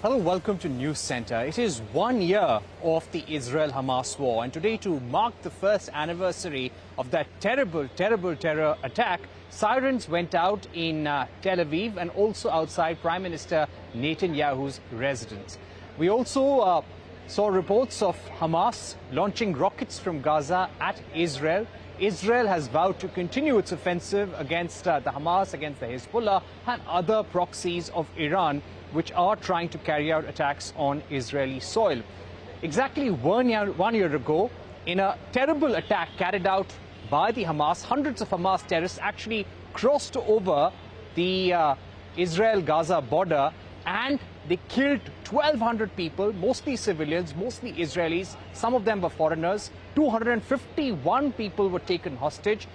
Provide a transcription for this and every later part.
Hello, welcome to News Center. It is 1 year of the Israel-Hamas war, and today, to mark the first anniversary of that terrible terror attack, sirens went out in Tel Aviv and also outside Prime Minister Netanyahu's residence. We also saw reports of Hamas launching rockets from Gaza at Israel. Israel has vowed to continue its offensive against the Hamas, against the Hezbollah and other proxies of Iran, which are trying to carry out attacks on Israeli soil. Exactly one year ago, in a terrible attack carried out by the Hamas, hundreds of Hamas terrorists actually crossed over the Israel-Gaza border, and they killed 1,200 people, mostly civilians, mostly Israelis. Some of them were foreigners. 251 people were taken hostage.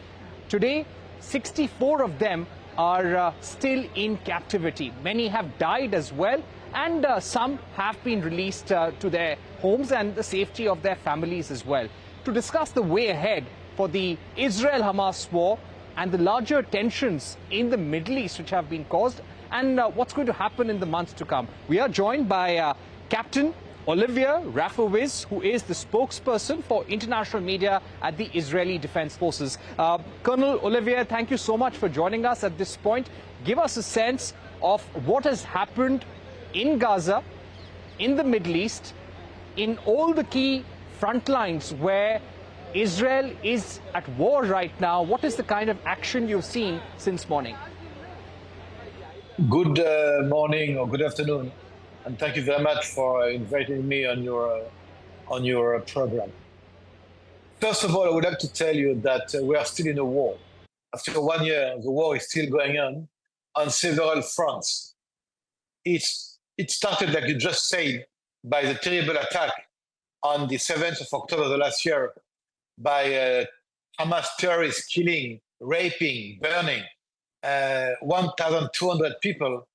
Today, 64 of them are still in captivity. Many have died as well, and some have been released to their homes and the safety of their families as well. To discuss the way ahead for the Israel-Hamas war and the larger tensions in the Middle East which have been caused, and what's going to happen in the months to come, we are joined by Captain Olivier Rafowicz, who is the spokesperson for international media at the Israeli Defense Forces. Colonel Olivier, thank you so much for joining us at this point. Give us a sense of what has happened in Gaza, in the Middle East, in all the key front lines where Israel is at war right now. What is the kind of action you've seen since morning? Good morning or good afternoon, and thank you very much for inviting me on your program. First of all, I would like to tell you that we are still in a war. After 1 year, the war is still going on several fronts. It started, like you just said, by the terrible attack on the 7th of October the last year by Hamas terrorists killing, raping, burning 1,200 people.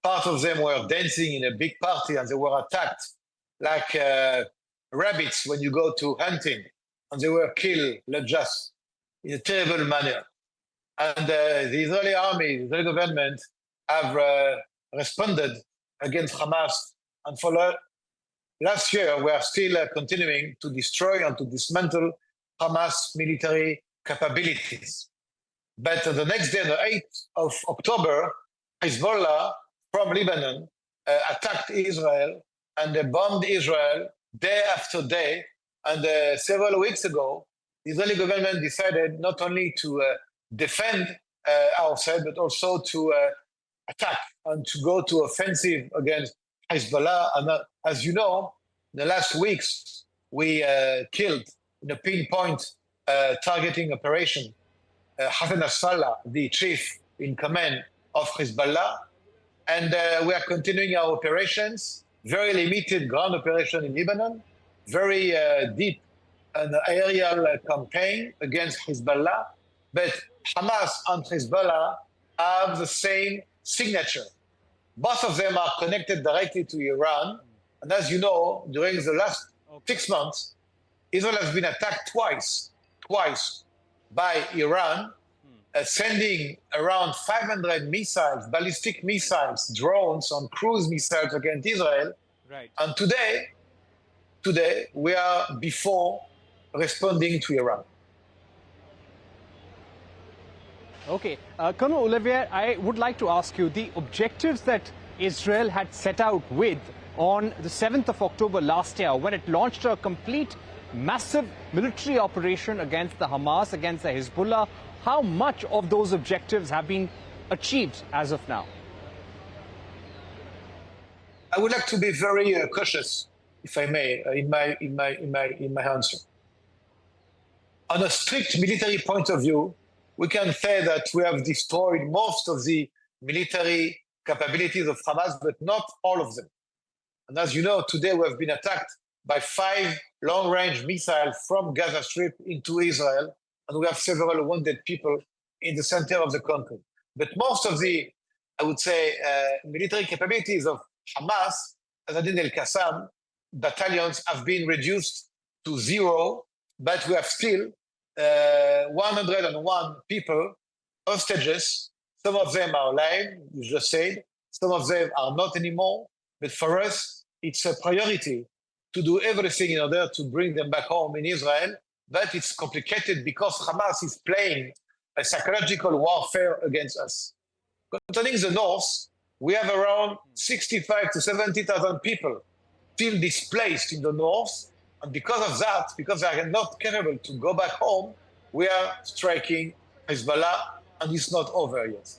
Part of them were dancing in a big party, and they were attacked like rabbits when you go to hunting, and they were killed just in a terrible manner. And the Israeli army, the Israeli government, have responded against Hamas. And for last year, we are still continuing to destroy and to dismantle Hamas military capabilities. But the next day, the 8th of October, Hezbollah from Lebanon attacked Israel, and they bombed Israel day after day. And several weeks ago, the Israeli government decided not only to defend ourselves, but also to attack and to go to offensive against Hezbollah. And as you know, in the last weeks, we killed in a pinpoint targeting operation Hassan Nasrallah, the chief in command of Hezbollah. And we are continuing our operations, very limited ground operation in Lebanon, very deep and aerial campaign against Hezbollah. But Hamas and Hezbollah have the same signature. Both of them are connected directly to Iran. And as you know, during the last 6 months, Israel has been attacked twice by Iran, sending around 500 missiles, ballistic missiles, drones, and cruise missiles against Israel. Right. And today we are before responding to Iran. Okay. Colonel Olivier, I would like to ask you, the objectives that Israel had set out with on the 7th of October last year, when it launched a complete massive military operation against the Hamas, against the Hezbollah, how much of those objectives have been achieved as of now? I would like to be very cautious, if I may, in my answer. On a strict military point of view, we can say that we have destroyed most of the military capabilities of Hamas, but not all of them. And as you know, today we have been attacked by 5 long-range missiles from Gaza Strip into Israel, and we have several wounded people in the center of the country. But most of the, I would say, military capabilities of Hamas, Azadin el-Qassam battalions have been reduced to 0, but we have still 101 people, hostages. Some of them are alive, you just said. Some of them are not anymore. But for us, it's a priority to do everything in order to bring them back home in Israel. But it's complicated because Hamas is playing a psychological warfare against us. Concerning the north, we have around 65 to 70,000 people still displaced in the north. And because of that, because they are not capable to go back home, we are striking Hezbollah, and it's not over yet.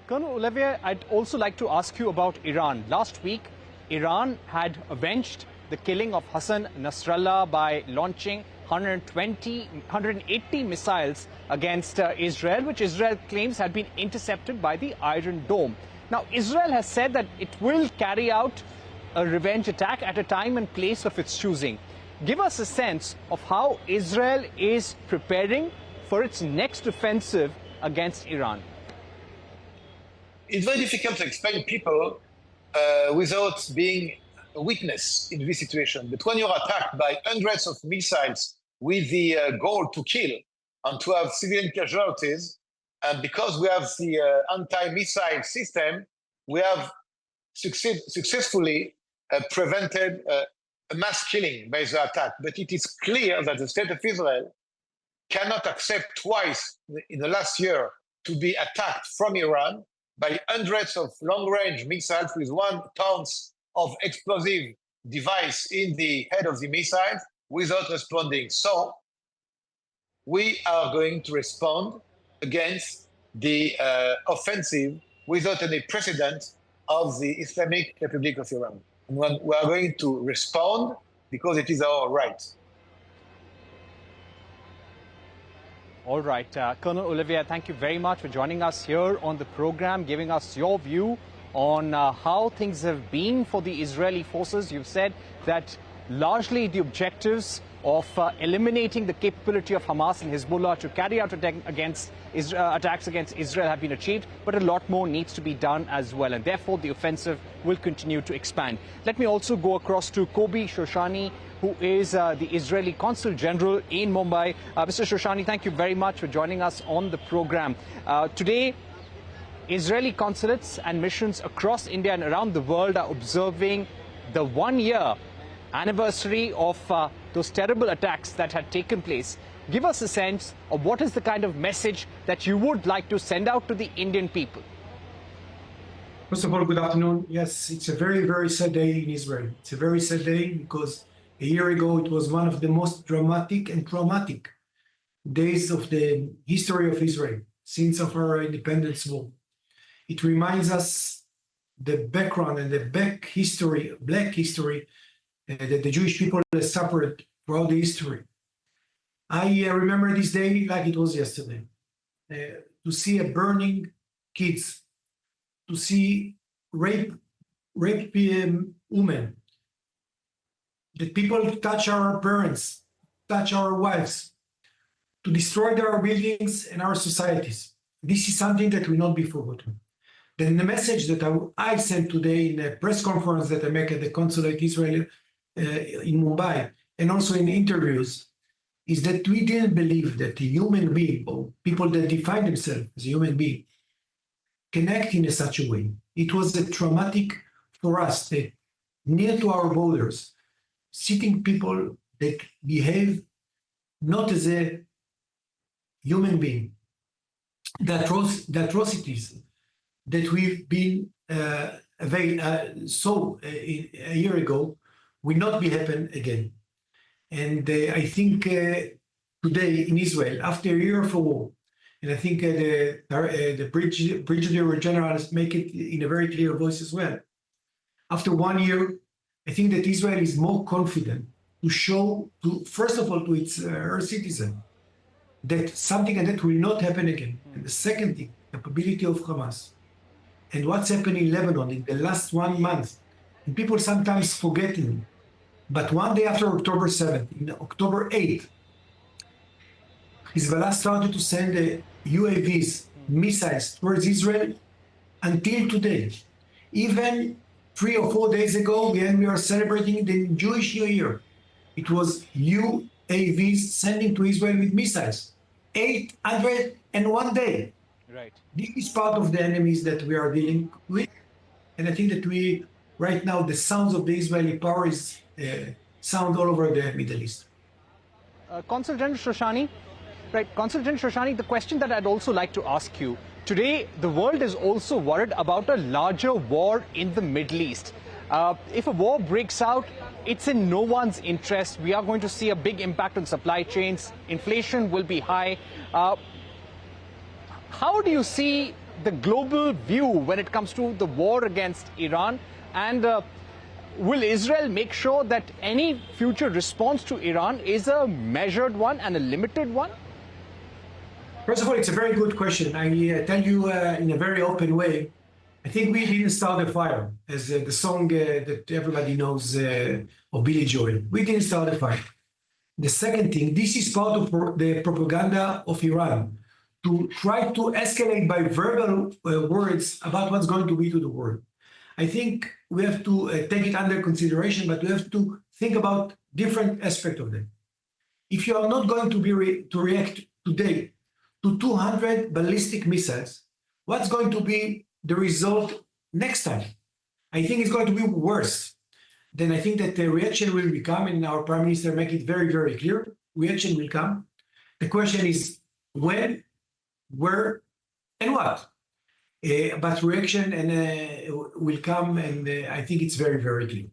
Colonel Olivier, I'd also like to ask you about Iran. Last week, Iran had avenged the killing of Hassan Nasrallah by launching 180 missiles against Israel, which Israel claims had been intercepted by the Iron Dome. Now, Israel has said that it will carry out a revenge attack at a time and place of its choosing. Give us a sense of how Israel is preparing for its next offensive against Iran. It's very difficult to explain people without being a witness in this situation. But when you're attacked by hundreds of missiles with the goal to kill and to have civilian casualties, and because we have the anti-missile system, we have successfully prevented a mass killing by the attack. But it is clear that the state of Israel cannot accept twice in the last year to be attacked from Iran by hundreds of long-range missiles with 1 ton of explosive device in the head of the missile without responding. So we are going to respond against the offensive without any precedent of the Islamic Republic of Iran. And we are going to respond because it is our right. All right, Colonel Olivier, thank you very much for joining us here on the program, giving us your view on how things have been for the Israeli forces. You've said that largely the objectives of eliminating the capability of Hamas and Hezbollah to carry out attacks against Israel have been achieved, but a lot more needs to be done as well, and therefore the offensive will continue to expand. Let me also go across to Kobbi Shoshani, who is the Israeli Consul General in Mumbai. Mr. Shoshani, thank you very much for joining us on the program. Today, Israeli consulates and missions across India and around the world are observing the 1-year anniversary of those terrible attacks that had taken place. Give us a sense of what is the kind of message that you would like to send out to the Indian people. First of all, good afternoon. Yes, it's a very, very sad day in Israel. It's a very sad day because a year ago it was one of the most dramatic and traumatic days of the history of Israel since of our independence war. It reminds us the background and the black history that the Jewish people have suffered throughout the history. I remember this day like it was yesterday. To see a burning kids, to see rape women, that people touch our parents, touch our wives, to destroy our buildings and our societies. This is something that will not be forgotten. Then the message that I sent today in a press conference that I make at the Consulate Israel in Mumbai, and also in interviews, is that we didn't believe that a human being, or people that define themselves as a human being, can act in such a way. It was a traumatic for us that near to our borders, sitting people that behave not as a human being. The atrocities that we've been saw a year ago will not be happen again. And I think today in Israel, after a year of a war, and I think the Brigadier General make it in a very clear voice as well. After 1 year, I think that Israel is more confident to show, first of all, to her citizens, that something like that will not happen again. And the second thing, the capability of Hamas, and what's happened in Lebanon in the last 1 month, and people sometimes forgetting, but one day after October 7th, in October 8th, Hezbollah started to send UAVs, missiles towards Israel until today. Even 3 or 4 days ago, when we are celebrating the Jewish New Year, it was UAVs sending to Israel with missiles. 800 in 1 day. Right. This is part of the enemies that we are dealing with. And I think that right now, the sounds of the Israeli power is sound all over the Middle East. Consul General Shoshani, right, Consul General Shoshani, the question that I'd also like to ask you, today the world is also worried about a larger war in the Middle East. If a war breaks out, it's in no one's interest. We are going to see a big impact on supply chains. Inflation will be high. How do you see the global view when it comes to the war against Iran? And will Israel make sure that any future response to Iran is a measured one and a limited one? First of all, it's a very good question. I tell you in a very open way, I think we didn't start the fire, as the song that everybody knows of Billy Joel. We didn't start the fire. The second thing, this is part of the propaganda of Iran, to try to escalate by verbal words about what's going to be to the world. I think we have to take it under consideration, but we have to think about different aspects of them. If you are not going to react today to 200 ballistic missiles, what's going to be the result next time? I think it's going to be worse. Then I think that the reaction will come, and our Prime Minister make it very, very clear. Reaction will come. The question is when, where, and what? But reaction will come, and I think it's very, very clear.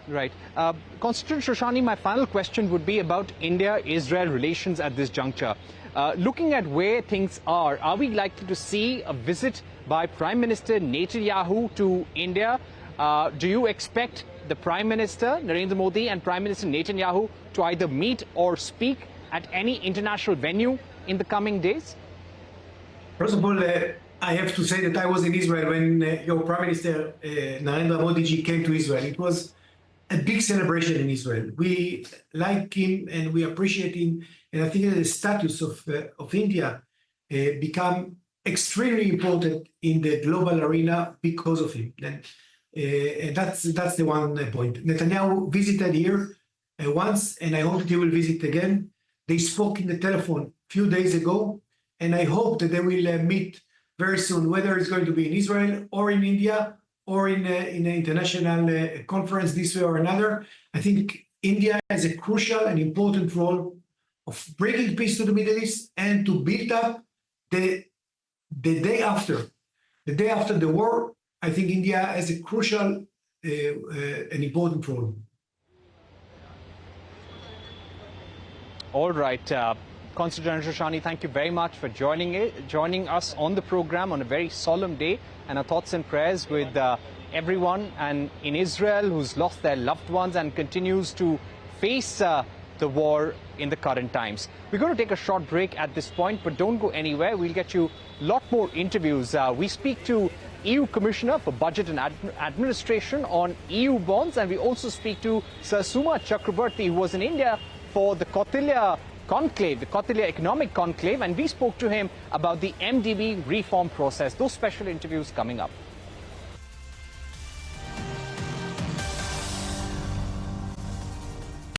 Right. Consul Shoshani, my final question would be about India-Israel relations at this juncture. Looking at where things are we likely to see a visit by Prime Minister Netanyahu to India? Do you expect the Prime Minister, Narendra Modi, and Prime Minister Netanyahu to either meet or speak at any international venue in the coming days? First of all, I have to say that I was in Israel when your Prime Minister, Narendra Modi ji, came to Israel. It was a big celebration in Israel. We like him and we appreciate him. And I think that the status of India become extremely important in the global arena because of him. And that's the one point. Netanyahu visited here once, and I hope that he will visit again. They spoke in the telephone a few days ago, and I hope that they will meet very soon, whether it's going to be in Israel or in India or in an international conference this way or another. I think India has a crucial and important role of bringing peace to the Middle East and to build up the day after the war. I think India has a crucial and important role. All right. Consul General Shoshani, thank you very much for joining us on the program on a very solemn day, and our thoughts and prayers with everyone and in Israel who's lost their loved ones and continues to face the war in the current times. We're going to take a short break at this point, but don't go anywhere. We'll get you a lot more interviews. We speak to EU Commissioner for Budget and Administration on EU bonds, and we also speak to Sir Suma Chakrabarti, who was in India for the Kautilya Conclave, the Kautilya Economic Conclave, and we spoke to him about the MDB reform process. Those special interviews coming up.